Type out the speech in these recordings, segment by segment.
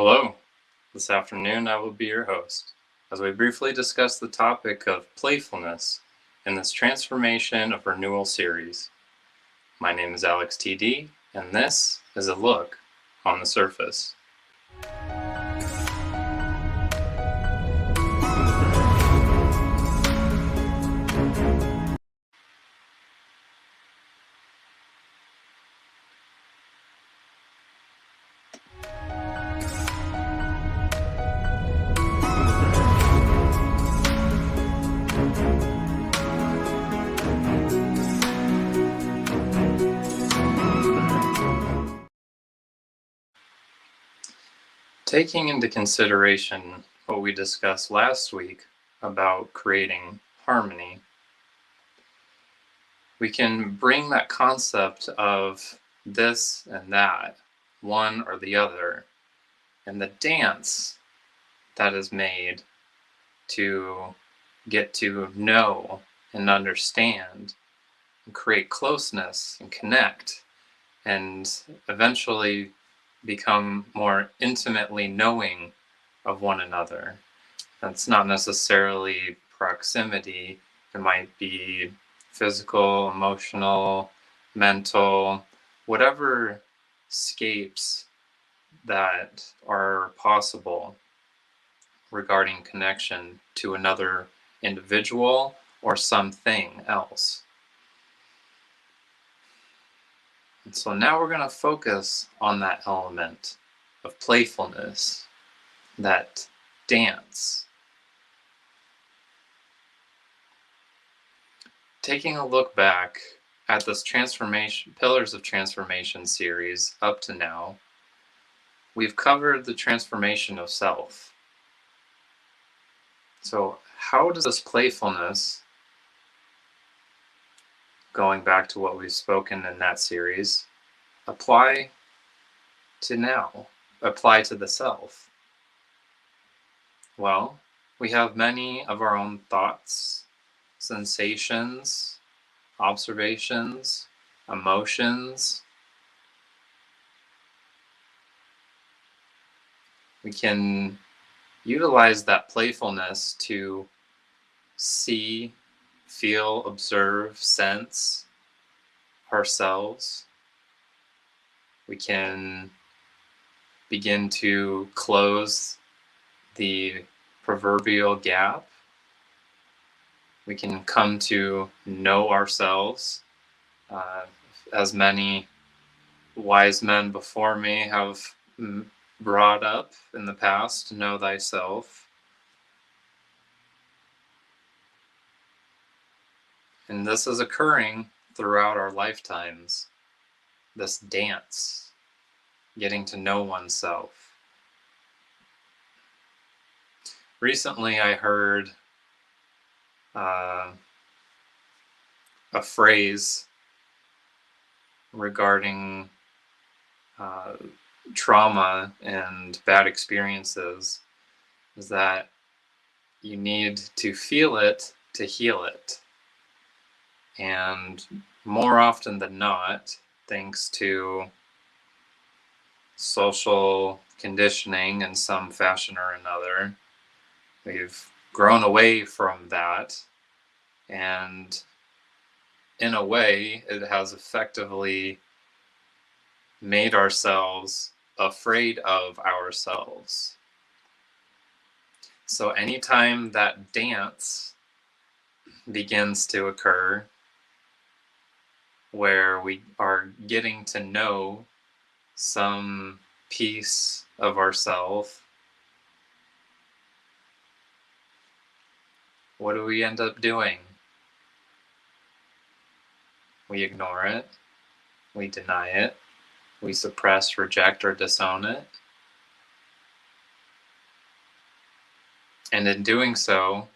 Hello. This afternoon I will be your host as we briefly discuss the topic of playfulness in this Transformation of Renewal series. My name is Alex TD, and this is a look on the surface. Taking into consideration what we discussed last week about creating harmony, we can bring that concept of this and that, one or the other, and the dance that is made to get to know and understand and create closeness and connect and eventually become more intimately knowing of one another. That's not necessarily proximity. It might be physical, emotional, mental, whatever scapes that are possible regarding connection to another individual or something else. And so now we're going to focus on that element of playfulness, that dance. Taking a look back at this Pillars of Transformation series up to now, we've covered the transformation of self. So how does this playfulness, going back to what we've spoken in that series, apply to now, apply to the self? Well, we have many of our own thoughts, sensations, observations, emotions. We can utilize that playfulness to see, feel, observe, sense ourselves. We can begin to close the proverbial gap. We can come to know ourselves, as many wise men before me have brought up in the past, know thyself. And this is occurring throughout our lifetimes, this dance, getting to know oneself. Recently I heard a phrase regarding trauma and bad experiences, is that you need to feel it to heal it. And more often than not, thanks to social conditioning in some fashion or another, we've grown away from that, and in a way it has effectively made ourselves afraid of ourselves. So anytime that dance begins to occur, where we are getting to know some piece of ourselves, what do we end up doing? We ignore it, we deny it, we suppress, reject, or disown it. And in doing so,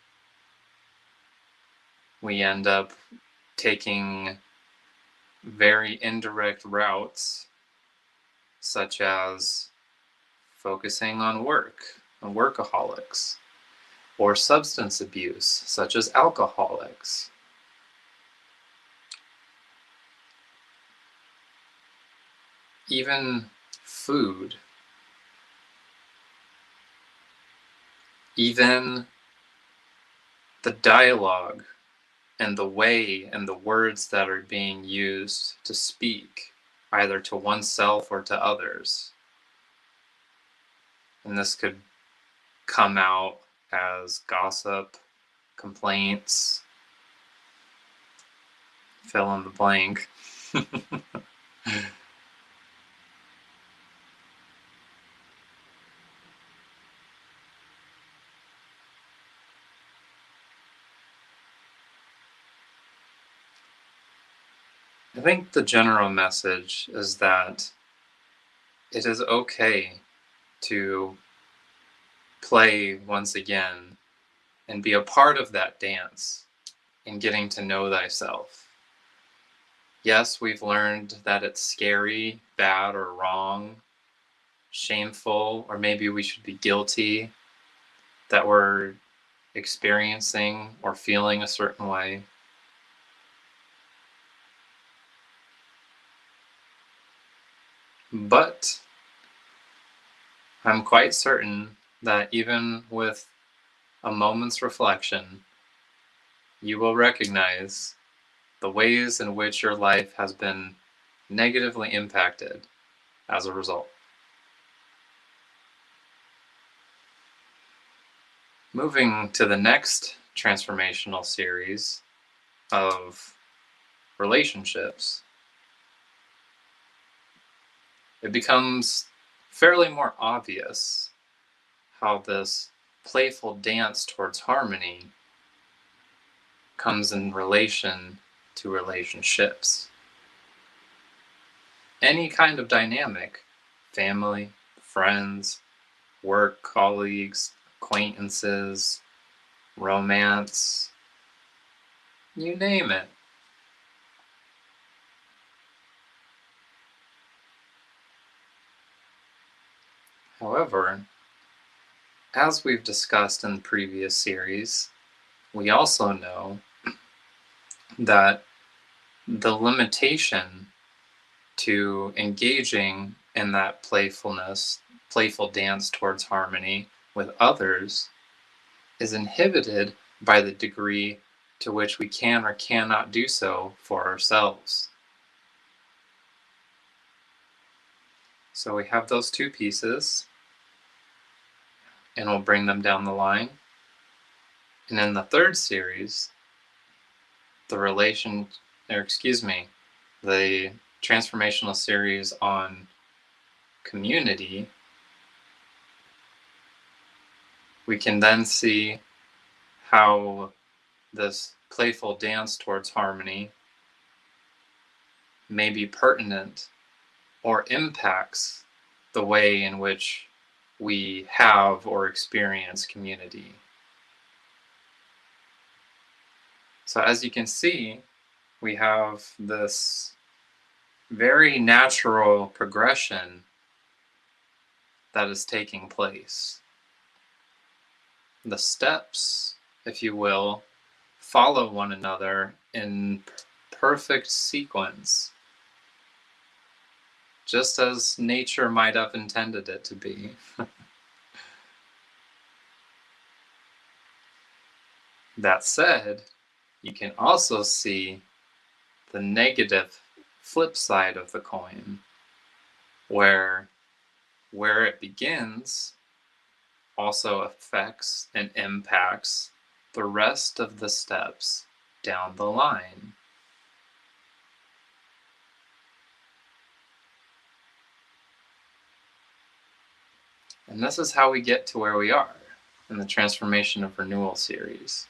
we end up taking very indirect routes, such as focusing on work, on workaholics, or substance abuse, such as alcoholics. Even food. even the dialogue and the way and the words that are being used to speak, either to oneself or to others. And this could come out as gossip, complaints, fill in the blank. I think the general message is that it is okay to play once again and be a part of that dance in getting to know thyself. Yes, we've learned that it's scary, bad, or wrong, shameful, or maybe we should be guilty that we're experiencing or feeling a certain way. But I'm quite certain that even with a moment's reflection, you will recognize the ways in which your life has been negatively impacted as a result. Moving to the next transformational series of relationships, it becomes fairly more obvious how this playful dance towards harmony comes in relation to relationships. Any kind of dynamic, family, friends, work colleagues, acquaintances, romance, you name it. However, as we've discussed in the previous series, we also know that the limitation to engaging in that playful dance towards harmony with others is inhibited by the degree to which we can or cannot do so for ourselves. So we have those two pieces, and we'll bring them down the line. And in the third series, the transformational series on community, we can then see how this playful dance towards harmony may be pertinent or impacts the way in which we have or experience community. So as you can see, we have this very natural progression that is taking place. The steps, if you will, follow one another in perfect sequence, just as nature might have intended it to be. That said, you can also see the negative flip side of the coin, where it begins also affects and impacts the rest of the steps down the line. And this is how we get to where we are in the Transformation of Renewal series.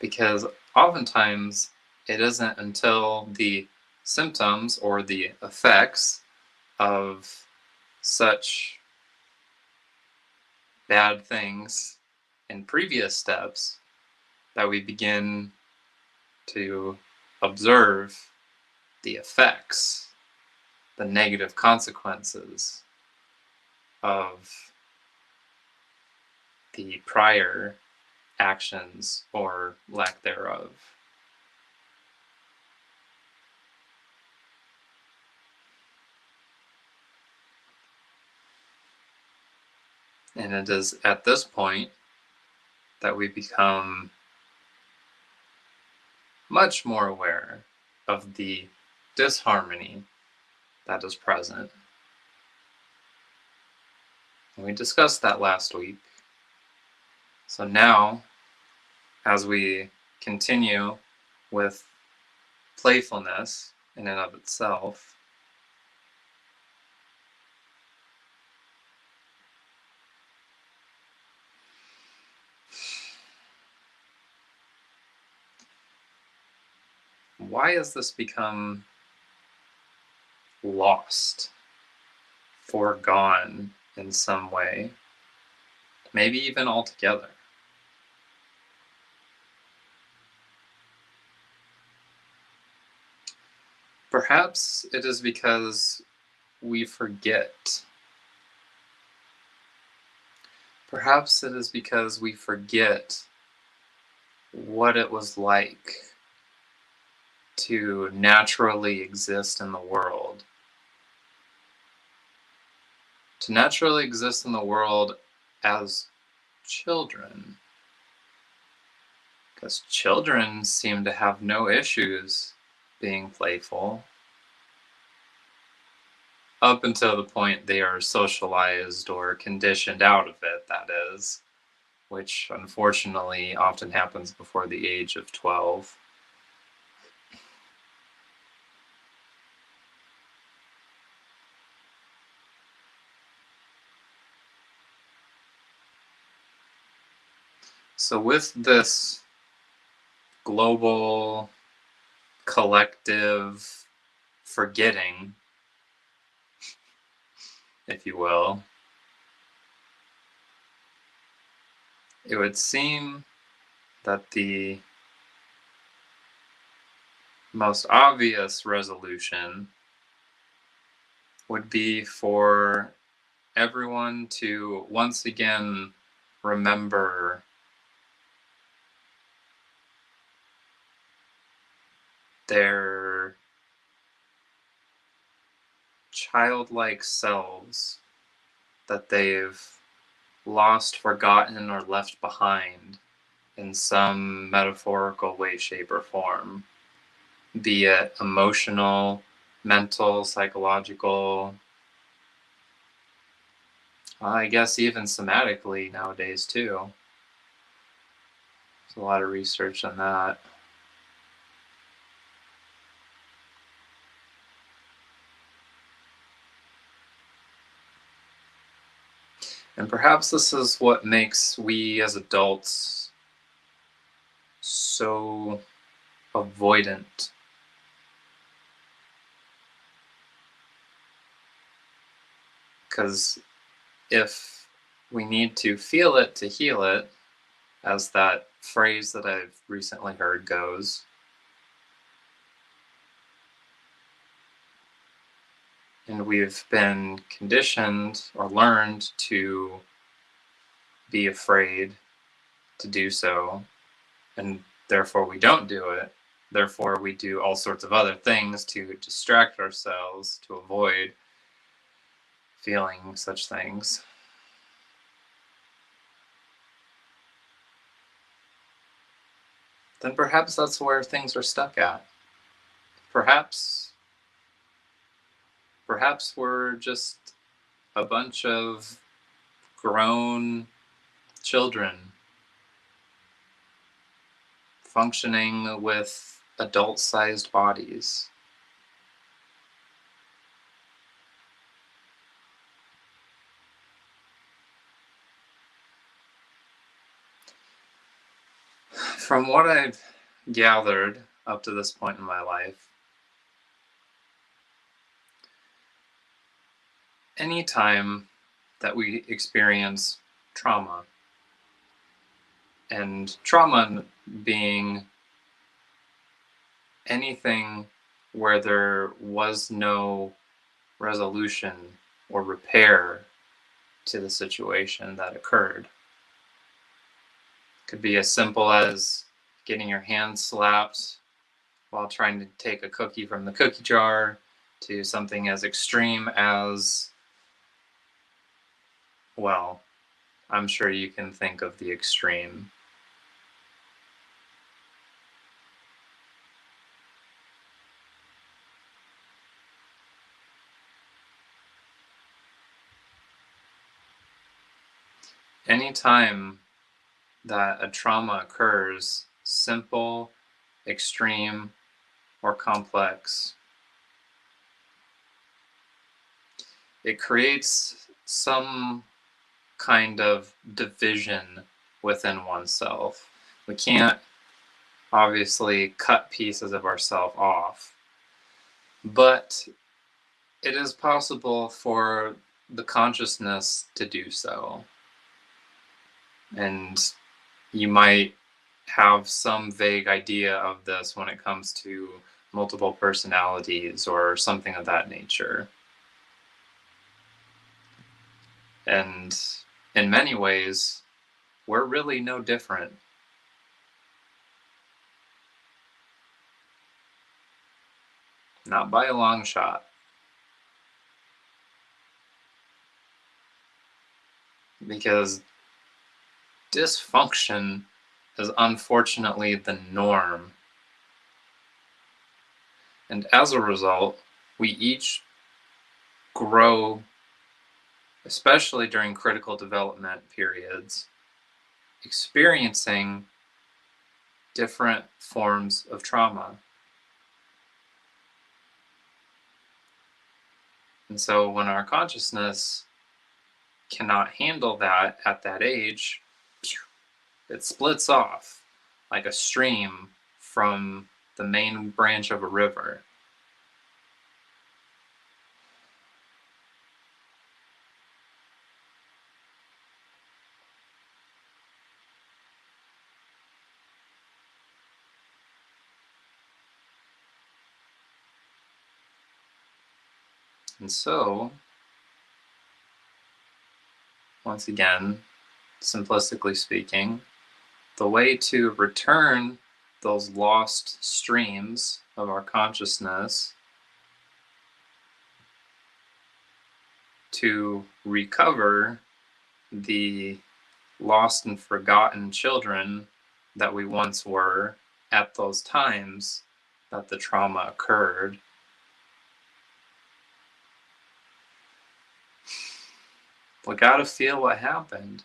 Because oftentimes it isn't until the symptoms or the effects of such bad things in previous steps that we begin to observe the effects, the negative consequences of the prior actions or lack thereof. And it is at this point that we become much more aware of the disharmony that is present. And we discussed that last week. So now, as we continue with playfulness in and of itself, why has this become lost, foregone in some way, maybe even altogether? Perhaps it is because we forget. Perhaps it is because we forget what it was like to naturally exist in the world. To naturally exist in the world as children. Because children seem to have no issues being playful. Up until the point they are socialized or conditioned out of it, that is. Which unfortunately often happens before the age of 12. So with this global collective forgetting, if you will, it would seem that the most obvious resolution would be for everyone to once again remember their childlike selves that they've lost, forgotten, or left behind in some metaphorical way, shape, or form, be it emotional, mental, psychological, I guess even somatically nowadays too. There's a lot of research on that. And perhaps this is what makes we as adults so avoidant. Because if we need to feel it to heal it, as that phrase that I've recently heard goes, and we've been conditioned or learned to be afraid to do so, and therefore we don't do it. Therefore, we do all sorts of other things to distract ourselves to avoid feeling such things. Then perhaps that's where things are stuck at. Perhaps we're just a bunch of grown children functioning with adult-sized bodies. From what I've gathered up to this point in my life, anytime that we experience trauma, and trauma being anything where there was no resolution or repair to the situation that occurred. Could be as simple as getting your hand slapped while trying to take a cookie from the cookie jar, to something as extreme as, well, I'm sure you can think of the extreme. Anytime that a trauma occurs, simple, extreme, or complex, it creates some kind of division within oneself. We can't obviously cut pieces of ourselves off, but it is possible for the consciousness to do so. And you might have some vague idea of this when it comes to multiple personalities or something of that nature. And in many ways, we're really no different. Not by a long shot. Because dysfunction is unfortunately the norm. And as a result, we each grow, especially during critical development periods, experiencing different forms of trauma. And so when our consciousness cannot handle that at that age, it splits off like a stream from the main branch of a river. And so, once again, simplistically speaking, the way to return those lost streams of our consciousness, to recover the lost and forgotten children that we once were at those times that the trauma occurred, we gotta feel what happened.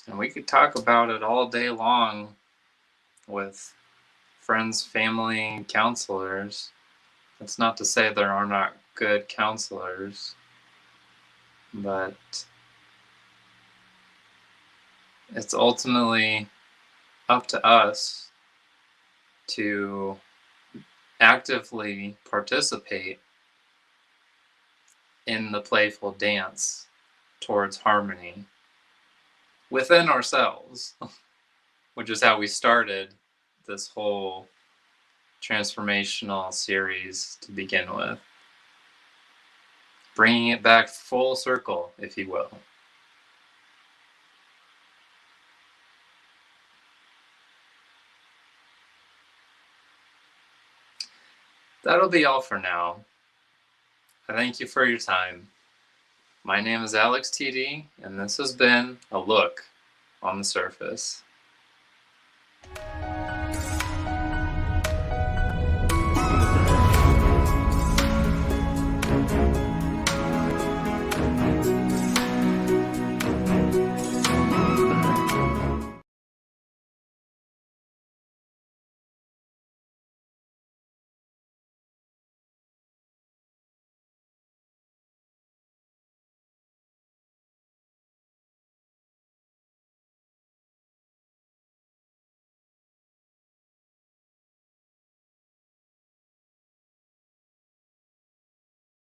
And we could talk about it all day long with friends, family, counselors. That's not to say there are not good counselors, but it's ultimately up to us to actively participate in the playful dance towards harmony within ourselves, which is how we started this whole transformational series to begin with. Bringing it back full circle, if you will. That'll be all for now. I thank you for your time. My name is Alex TD, and this has been A Look on the Surface.